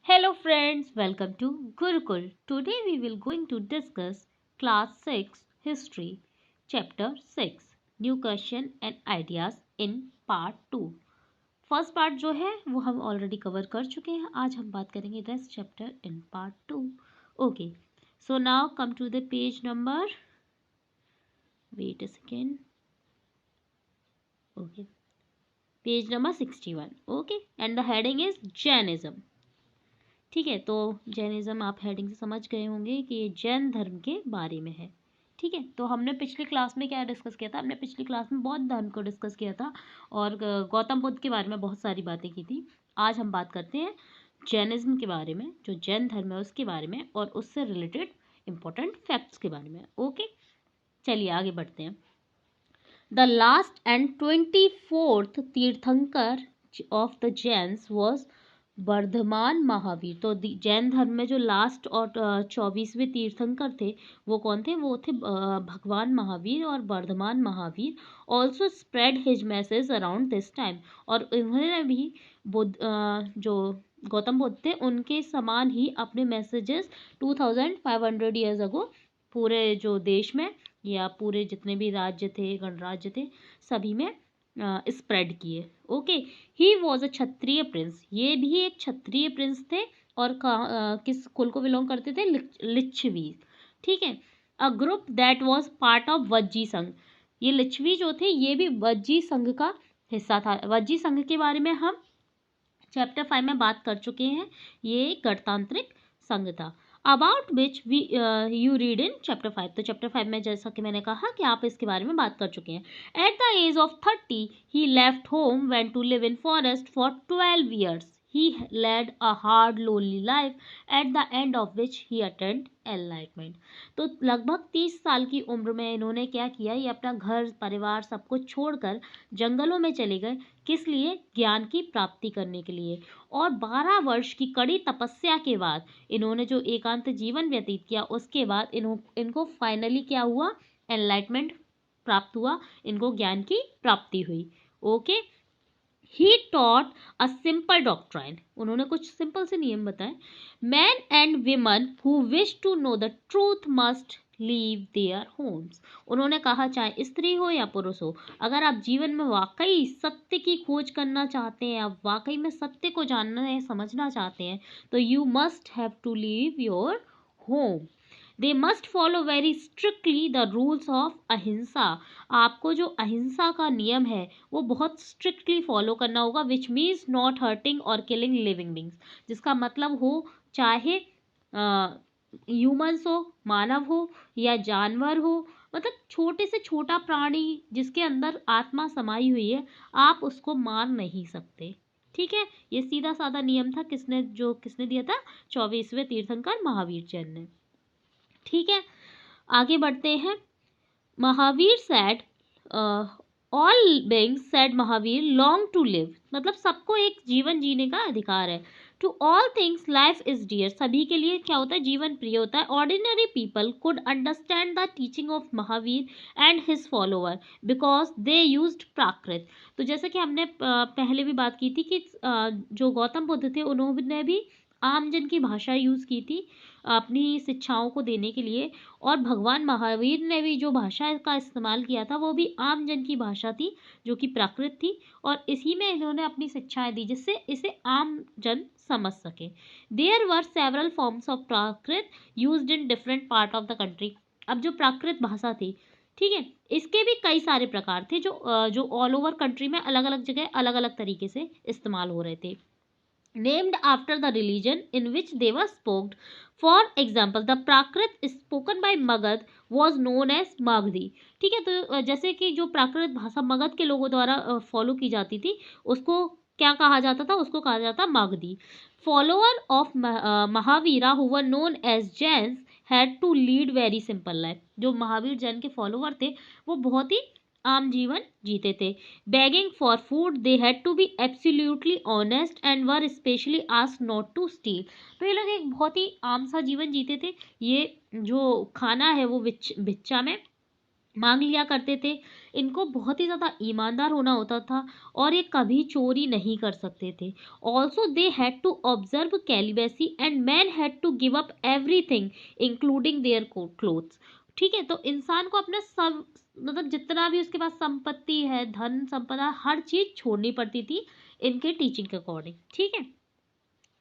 Hello friends, welcome to Gurukul. Today we will going to discuss class 6 history chapter 6 new question and ideas in part 2. First part जो है वो हम already cover कर चुके हैं. आज हम बात करेंगे rest chapter in part 2. Okay, so now come to the page number, wait a second, okay, page number 61. Okay, and the heading is Jainism. ठीक है, तो जैनिज्म आप हेडिंग से समझ गए होंगे कि ये जैन धर्म के बारे में है. ठीक है, तो हमने पिछली क्लास में क्या डिस्कस किया था? हमने पिछली क्लास में बौद्ध धर्म को डिस्कस किया था और गौतम बुद्ध के बारे में बहुत सारी बातें की थी. आज हम बात करते हैं जैनिज्म के बारे में, जो जैन धर्म है उसके बारे में और उससे रिलेटेड इंपॉर्टेंट फैक्ट्स के बारे में. ओके, चलिए आगे बढ़ते हैं. The last and 24th tirthankara of the Jains was Vardhaman Mahavir. तो जैन धर्म में जो लास्ट और 24वें तीर्थंकर थे वो कौन थे? वो थे भगवान महावीर और Vardhaman Mahavir. Also spread his message around this time. और इन्होंने भी बुद्ध जो गौतम बुद्ध थे उनके समान ही अपने मैसेजेस 2500 ईयर्स अगो पूरे जो देश में या पूरे जितने भी राज्य थे, गणराज्य थे, सभी में स्प्रेड किए. Okay, he was a Kshatriya Prince. ये भी एक क्षत्रिय प्रिंस थे और किस कुल को बिलोंग करते थे? लिच्छवी. ठीक है, a group that was part of Vajji संघ. ये लिच्छवी जो थे ये भी वज्जी संघ का हिस्सा था. वज्जी संघ के बारे में हम चैप्टर 5 में बात कर चुके हैं. ये गणतांत्रिक संघ था about which we you read in chapter 5. तो चैप्टर 5 में जैसा कि मैंने कहा कि आप इसके बारे में बात कर चुके हैं. At the age of 30 he left home went to live in forest for 12 years. He led a hard lonely life at the end of which he attained enlightenment. तो लगभग 30 साल की उम्र में इन्होंने क्या किया? ये अपना घर परिवार सब कुछ छोड़कर जंगलों में चले गए. किस लिए? ज्ञान की प्राप्ति करने के लिए. और 12 वर्ष की कड़ी तपस्या के बाद इन्होंने जो एकांत जीवन व्यतीत किया उसके बाद इनको फाइनली क्या हुआ? एनलाइटमेंट प्राप्त हुआ, इनको ज्ञान की प्राप्ति हुई. Okay, he taught a simple doctrine. उन्होंने कुछ सिंपल से नियम बताए. Man and women who wish to know the truth must leave their homes. उन्होंने कहा चाहे स्त्री हो या पुरुष हो, अगर आप जीवन में वाकई सत्य की खोज करना चाहते हैं, आप वाकई में सत्य को जानना है, समझना चाहते हैं, तो you must have to leave your home. They must follow very strictly the rules of ahimsa. आपको जो अहिंसा का नियम है वो बहुत स्ट्रिक्टली फॉलो करना होगा. विच मीन्स नॉट हर्टिंग और किलिंग लिविंग बींग्स. जिसका मतलब हो चाहे ह्यूमंस हो, मानव हो या जानवर हो, मतलब छोटे से छोटा प्राणी जिसके अंदर आत्मा समाई हुई है, आप उसको मार नहीं सकते. ठीक है, ये सीधा साधा नियम था. किसने दिया था? 24वें तीर्थंकर महावीर जैन ने. ठीक है, आगे बढ़ते हैं. Mahavir said all beings, said Mahavir, long to live. मतलब सबको एक जीवन जीने का अधिकार है. To all things life is dear. सभी के लिए क्या होता है? जीवन प्रिय होता है. Ordinary people could understand the teaching of Mahavira and his follower because they used Prakrit. तो जैसे कि हमने पहले भी बात की थी कि जो गौतम बुद्ध थे उन्होंने भी आमजन की भाषा यूज़ की थी अपनी शिक्षाओं को देने के लिए. और भगवान महावीर ने भी जो भाषा का इस्तेमाल किया था वो भी आम जन की भाषा थी जो कि प्राकृत थी. और इसी में इन्होंने अपनी शिक्षाएं दी जिससे इसे आम जन समझ सके. There were several forms of Prakrit used in different part of the country. अब जो प्राकृत भाषा थी, ठीक है, इसके भी कई सारे प्रकार थे जो ऑल ओवर कंट्री में अलग अलग जगह अलग अलग तरीके से इस्तेमाल हो रहे थे. named after the religion in which they were spoken. For example, the Prakrit spoken by Magad was known as Magdi. ठीक है, तो जैसे कि जो प्राकृत भाषा मगध के लोगों द्वारा फॉलो की जाती थी उसको क्या कहा जाता था? उसको कहा जाता Magadhi. Follower of Mahavira who were known as Jains had to lead very simple life. जो महावीर जैन के फॉलोअर थे वो बहुत ही आम जीवन जीते थे. Begging for food they had to be absolutely honest and were specially asked not to steal. तो ये लोग एक बहुत ही आम सा जीवन जीते थे. ये जो खाना है वो भिक्षा में मांग लिया करते थे। इनको बहुत ही ज़्यादा ईमानदार होना होता था और ये कभी चोरी नहीं कर सकते थे। Also they had to observe celibacy and men had to give up everything including their clothes. ठीक है, तो इंसान को अपना सब मतलब जितना भी उसके पास संपत्ति है, धन संपदा, हर चीज छोड़नी पड़ती थी इनके टीचिंग के अकॉर्डिंग। ठीक है,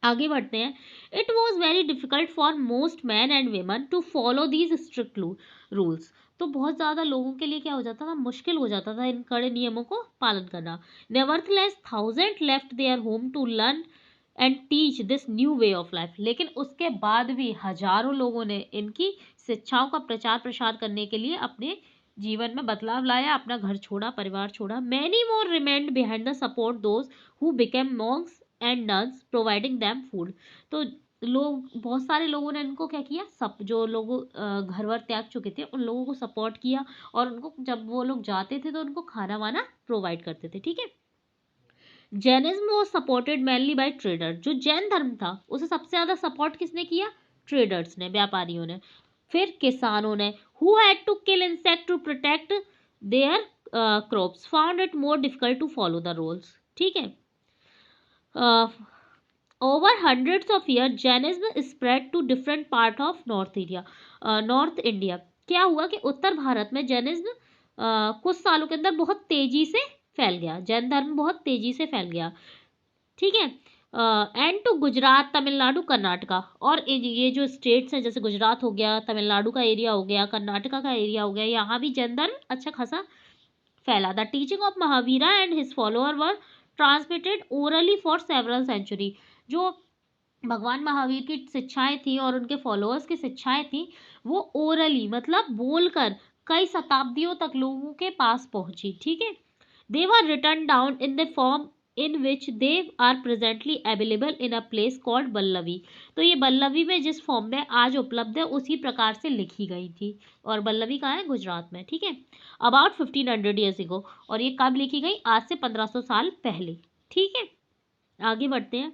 आगे बढ़ते हैं। It was very difficult for most men and women to follow these strict rules. तो बहुत ज़्यादा लोगों के लिए क्या हो जाता था, मुश्किल हो जाता था इन कड़े नियमों को पालन करना। Nevertheless thousand left their home to learn and teach this new way of life. लेकिन उसके बाद भी हजारों लोगों ने इनकी शिक्षाओं का प्रचार प्रसार करने के लिए अपने जीवन में बदलाव लाया, अपना घर छोड़ा, परिवार छोड़ा। Many more remained behind the support those who became Monks and nuns providing them food. तो लोग, बहुत सारे लोगों ने इनको क्या किया, सब जो लोग घर वर त्याग चुके थे उन लोगों को सपोर्ट किया और उनको जब वो लोग जाते थे तो उनको खाना वाना प्रोवाइड करते थे। ठीक है, Jainism was supported mainly by trader. जो जैन धर्म था उसे सबसे ज्यादा सपोर्ट किसने किया, ट्रेडर्स ने, व्यापारियों ने। फिर किसानों ने, who had to kill insect to protect their crops found it more difficult to follow the rules. ठीक है, over hundreds of year Jainism spread to different part of north India. क्या हुआ कि उत्तर भारत में जैनिज्म कुछ सालों के अंदर बहुत तेजी से फैल गया, जैन धर्म बहुत तेजी से फैल गया। ठीक है, एंड टू गुजरात, तमिलनाडु, कर्नाटका। और ये जो स्टेट्स हैं जैसे गुजरात हो गया, तमिलनाडु का एरिया हो गया, कर्नाटका का एरिया हो गया, यहाँ भी जैन धर्म अच्छा खासा फैला। The teaching of Mahavira and his follower were transmitted orally for several century. जो भगवान महावीर की शिक्षाएं थी और उनके फॉलोअर्स की शिक्षाएं थी वो ओरली मतलब बोलकर कई शताब्दियों तक लोगों के पास पहुंची। ठीक है, they were written down in the form in which they are presently available in a place called Valabhi. तो ये बल्लवी में जिस फॉर्म में आज उपलब्ध है उसी प्रकार से लिखी गई थी। और बल्लवी कहाँ है, गुजरात में। ठीक है, अबाउट 1500 ईयर्स अगो। और ये कब लिखी गई, आज से 1500 साल पहले। ठीक है, आगे बढ़ते हैं।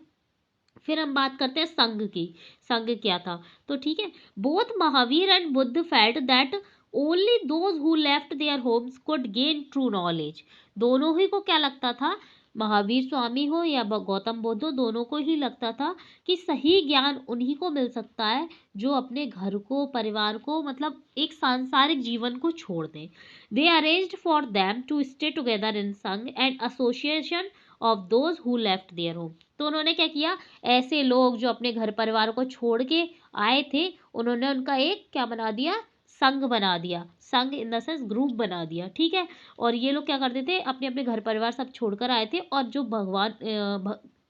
फिर हम बात करते हैं संघ की। संघ क्या था, तो ठीक है, both Mahavir and Buddha felt that only those who left their homes could gain true knowledge. दोनों ही को क्या लगता था, महावीर स्वामी हो या गौतम बुद्ध हो, दोनों को ही लगता था कि सही ज्ञान उन्हीं को मिल सकता है जो अपने घर को, परिवार को, मतलब एक सांसारिक जीवन को छोड़ दें। They arranged for them to stay together in sangha and association of those who left their home. तो उन्होंने क्या किया, ऐसे लोग जो अपने घर परिवार को छोड़ के आए थे उन्होंने उनका एक क्या बना दिया, संघ बना दिया। संघ इन द सेंस ग्रुप बना दिया। ठीक है, और ये लोग क्या करते थे, अपने अपने घर परिवार सब छोड़कर आए थे और जो भगवान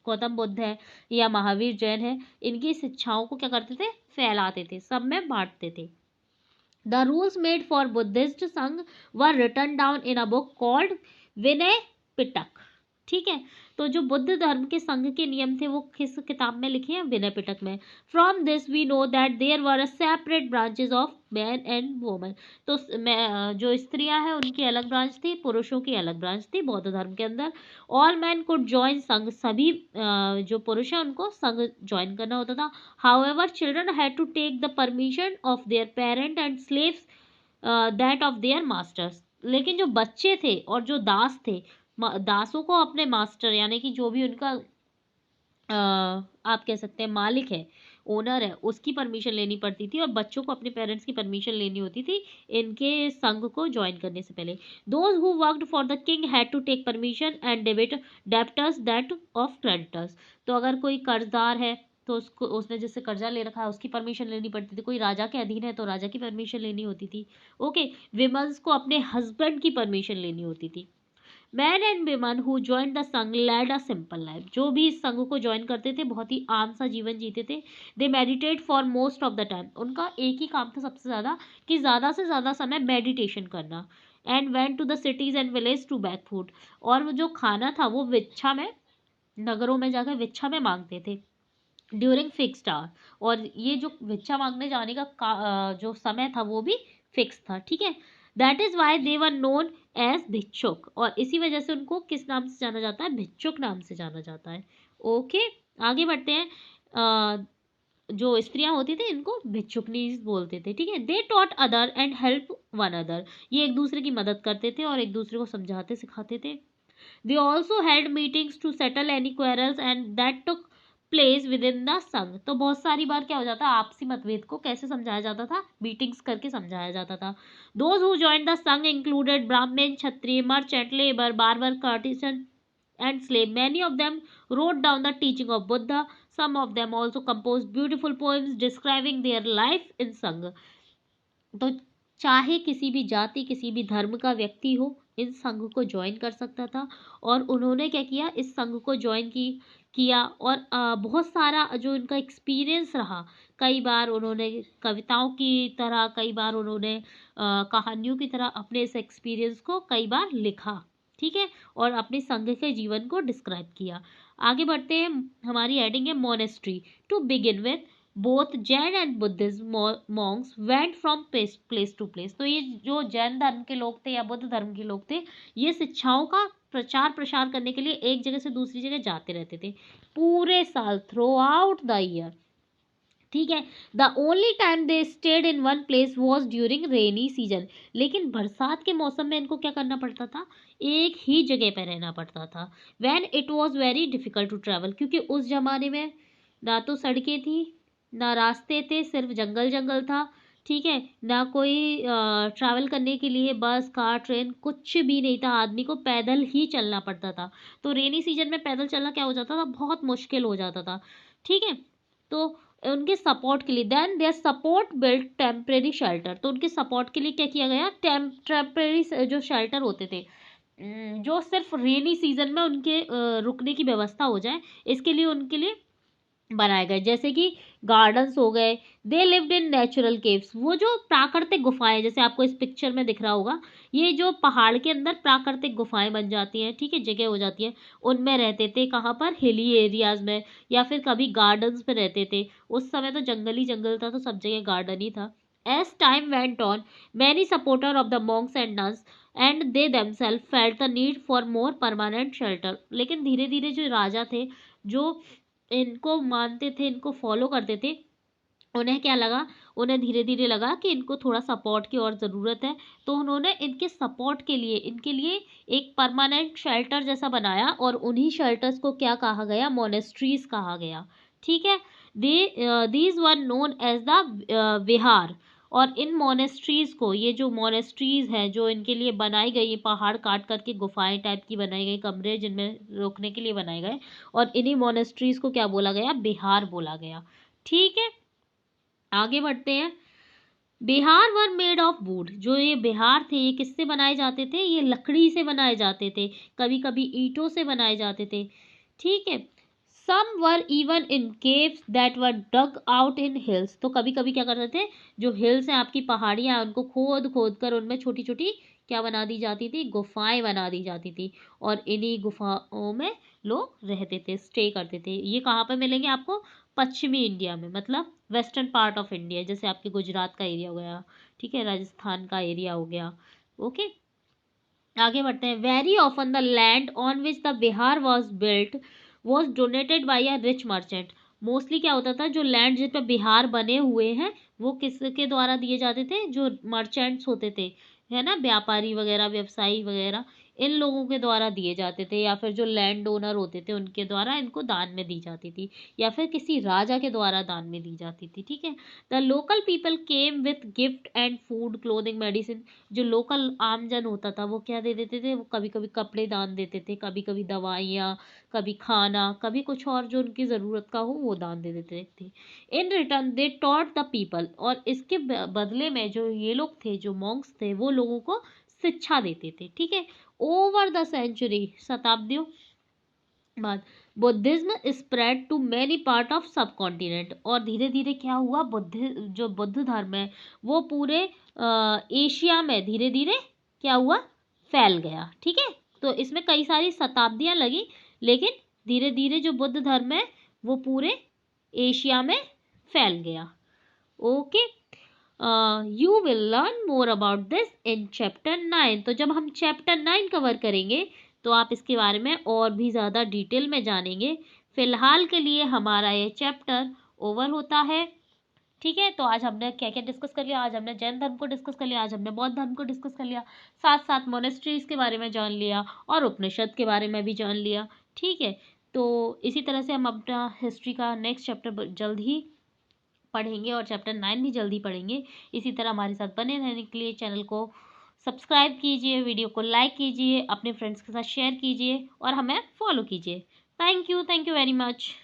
गौतम बुद्ध है या महावीर जैन है इनकी शिक्षाओं को क्या करते थे, फैलाते थे, सब में बांटते थे। The rules made for Buddhist sangha were written down in a book called Vinaya Pitaka. ठीक है, तो जो बुद्ध धर्म के संघ के नियम थे वो किस किताब में लिखे हैं, विनय पिटक में। From this we know that there were a separate branches of man and woman. तो जो स्त्रियां हैं उनकी अलग ब्रांच थी, पुरुषों की अलग ब्रांच थी बौद्ध धर्म के अंदर। ऑल मैन कुड ज्वाइन संघ, सभी जो पुरुष हैं उनको संघ ज्वाइन करना होता था। However children had to take the permission of their parent and slaves that of their masters. लेकिन जो बच्चे थे और जो दास थे, दासों को अपने मास्टर यानी कि जो भी उनका आप कह सकते हैं मालिक है, ओनर है, उसकी परमिशन लेनी पड़ती थी और बच्चों को अपने पेरेंट्स की परमिशन लेनी होती थी इनके संघ को ज्वाइन करने से पहले। Those who worked for the king had to take permission and debit debtors that of creditors. तो अगर कोई कर्जदार है तो उसको, उसने जिससे कर्जा ले रखा है उसकी परमिशन लेनी पड़ती थी। कोई राजा के अधीन है तो राजा की परमिशन लेनी होती थी। ओके, विमेंस को अपने हस्बैंड की परमिशन लेनी होती थी। Man and women who join the sangha led a simple life. जो भी इस संघ को ज्वाइन करते थे बहुत ही आम सा जीवन जीते थे। They meditate for most of the time. उनका एक ही काम था सबसे ज़्यादा कि ज़्यादा से ज़्यादा समय मेडिटेशन करना। And went to the cities and village to beg food. और वो जो खाना था वो विच्छा में, नगरों में जाकर विच्छा में मांगते थे ड्यूरिंग फिक्स्ड आवर। और ये जो भिक्षा मांगने जाने का जो समय था वो भी फिक्स था। ठीक है, that is why they were known as bhikshuk. और इसी वजह से उनको किस नाम से जाना जाता है, भिक्षुक नाम से जाना जाता है। ओके, आगे बढ़ते हैं। जो स्त्रियां होती थी इनको भिक्षुकनी बोलते थे। ठीक है, they taught other and help one other, ये एक दूसरे की मदद करते थे और एक दूसरे को समझाते सिखाते थे। They also held meetings to settle any quarrels and that took place within the संघ। तो बहुत सारी बार क्या हो जाता, आपसी मतभेद को कैसे समझाया जाता था, मीटिंग्स करके समझाया जाता था। Those who joined the संघ included Brahmin, Kshatriya, merchant, labor, barber, artisan and slave. Many of them wrote down the teaching of Buddha. Some of them also composed beautiful poems describing their life in संघ। तो चाहे किसी भी जाति किसी भी धर्म का व्यक्ति हो, इस संघ को ज्वाइन कर सकता था। और उन्होंने क्या किया, इस संघ को ज्वाइन किया और बहुत सारा जो इनका एक्सपीरियंस रहा, कई बार उन्होंने कविताओं की तरह, कई बार उन्होंने कहानियों की तरह अपने इस एक्सपीरियंस को कई बार लिखा, ठीक है, और अपने संघ के जीवन को डिस्क्राइब किया। आगे बढ़ते हैं, हमारी हेडिंग है monastery. To begin with both Jain and Buddhist monks went from place to place. तो ये जो जैन धर्म के लोग थे या बुद्ध धर्म के लोग थे, ये शिक्षाओं का प्रचार प्रसार करने के लिए एक जगह से दूसरी जगह जाते रहते थे पूरे साल, थ्रू आउट द ईयर, ठीक है। The only time they stayed in one place was during rainy season. लेकिन बरसात के मौसम में इनको क्या करना पड़ता था, एक ही जगह पर रहना पड़ता था। When it was very difficult to travel, क्योंकि उस जमाने में ना तो सड़कें थी ना रास्ते थे, सिर्फ जंगल जंगल था, ठीक है, ना कोई ट्रैवल करने के लिए बस कार ट्रेन कुछ भी नहीं था, आदमी को पैदल ही चलना पड़ता था। तो रेनी सीजन में पैदल चलना क्या हो जाता था, बहुत मुश्किल हो जाता था, ठीक है। तो उनके सपोर्ट के लिए then their support built temporary shelter. तो उनके सपोर्ट के लिए क्या किया गया, टेम्परेरी जो शेल्टर होते थे, जो सिर्फ रेनी सीजन में उनके रुकने की व्यवस्था हो जाए, इसके लिए उनके लिए बनाए गए, जैसे कि गार्डन्स हो गए। They lived in natural caves, वो जो प्राकृतिक गुफाएं, जैसे आपको इस पिक्चर में दिख रहा होगा, ये जो पहाड़ के अंदर प्राकृतिक गुफाएं बन जाती हैं, ठीक है, जगह हो जाती है, उनमें रहते थे। कहाँ पर, हिली एरियाज में, या फिर कभी गार्डन्स में रहते थे। उस समय तो जंगल ही जंगल था, तो सब जगह गार्डन ही था। As time went on many supporter of the monks and nuns and they themselves felt the need for more permanent shelter. लेकिन धीरे धीरे जो राजा थे, जो इनको मानते थे, इनको फॉलो करते थे, उन्हें क्या लगा, उन्हें धीरे धीरे लगा कि इनको थोड़ा सपोर्ट की और ज़रूरत है। तो उन्होंने इनके सपोर्ट के लिए, इनके लिए एक परमानेंट शेल्टर जैसा बनाया, और उन्हीं शेल्टर्स को क्या कहा गया, मोनेस्ट्रीज कहा गया, ठीक है। These were known as the vihara. और इन मोनेस्ट्रीज को, ये जो मोनेस्ट्रीज हैं जो इनके लिए बनाई गई, पहाड़ काट करके गुफाएं टाइप की बनाई गई, कमरे जिनमें रुकने के लिए बनाए गए, और इन्हीं मोनेस्ट्रीज को क्या बोला गया, बिहार बोला गया, ठीक है। आगे बढ़ते हैं, Bihar were made of would. जो ये बिहार थे, ये किससे बनाए जाते थे, ये लकड़ी से बनाए जाते थे, कभी कभी ईंटों से बनाए जाते थे, ठीक है। Some were even in caves that were dug out in hills. तो कभी कभी क्या करते थे, जो हिल्स हैं, आपकी पहाड़ियाँ, उनको खोद खोद कर उनमें छोटी छोटी क्या बना दी जाती थी, गुफाएं बना दी जाती थी, और इन्हीं गुफाओं में लोग रहते थे, स्टे करते थे। ये कहाँ पे मिलेंगे आपको, पश्चिमी इंडिया में, मतलब वेस्टर्न पार्ट ऑफ इंडिया, जैसे आपके गुजरात का एरिया हो गया, ठीक है, राजस्थान का एरिया हो गया, ओके। आगे बढ़ते हैं, very often the land on which the Bihar was built was donated by a rich merchant. Mostly क्या होता था, जो लैंड जिस पे बिहार बने हुए हैं, वो किसके द्वारा दिए जाते थे, जो मर्चेंट्स होते थे, है ना, व्यापारी वगैरह, व्यवसायी वगैरह, इन लोगों के द्वारा दिए जाते थे, या फिर जो लैंड ओनर होते थे उनके द्वारा इनको दान में दी जाती थी, या फिर किसी राजा के द्वारा दान में दी जाती थी, ठीक है। The local people came with gift and food clothing medicine. जो लोकल आमजन होता था, वो क्या दे देते थे, वो कभी कभी कपड़े दान देते थे, कभी कभी दवाइयाँ, कभी खाना, कभी कुछ और जो उनकी ज़रूरत का हो वो दान दे देते थे। In return they taught the people. और इसके बदले में जो ये लोग थे, जो मॉन्क्स थे, वो लोगों को शिक्षा देते थे, ठीक है। ओवर द सेंचुरी, शताब्दियों बाद, Buddhism spread to many part of sub continent. और धीरे धीरे क्या हुआ, जो बुद्ध धर्म है वो पूरे एशिया में धीरे धीरे क्या हुआ, फैल गया, ठीक है। तो इसमें कई सारी शताब्दियां लगी, लेकिन धीरे धीरे जो बुद्ध धर्म है वो पूरे एशिया में फैल गया, okay. You will learn more about this in chapter 9। तो जब हम चैप्टर 9 कवर करेंगे तो आप इसके बारे में और भी ज़्यादा डिटेल में जानेंगे। फिलहाल के लिए हमारा ये चैप्टर ओवर होता है। ठीक है, तो आज हमने क्या क्या डिस्कस कर लिया। आज हमने जैन धर्म को डिस्कस कर लिया, आज हमने बौद्ध धर्म को डिस्कस कर लिया, साथ साथ मोनेस्ट्रीज के बारे में जान लिया और उपनिषद के बारे में भी जान लिया। ठीक है, तो इसी तरह से हम अपना हिस्ट्री का नेक्स्ट चैप्टर जल्द ही पढ़ेंगे और चैप्टर 9 भी जल्दी पढ़ेंगे। इसी तरह हमारे साथ बने रहने के लिए चैनल को सब्सक्राइब कीजिए, वीडियो को लाइक कीजिए, अपने फ्रेंड्स के साथ शेयर कीजिए और हमें फॉलो कीजिए। Thank you very much.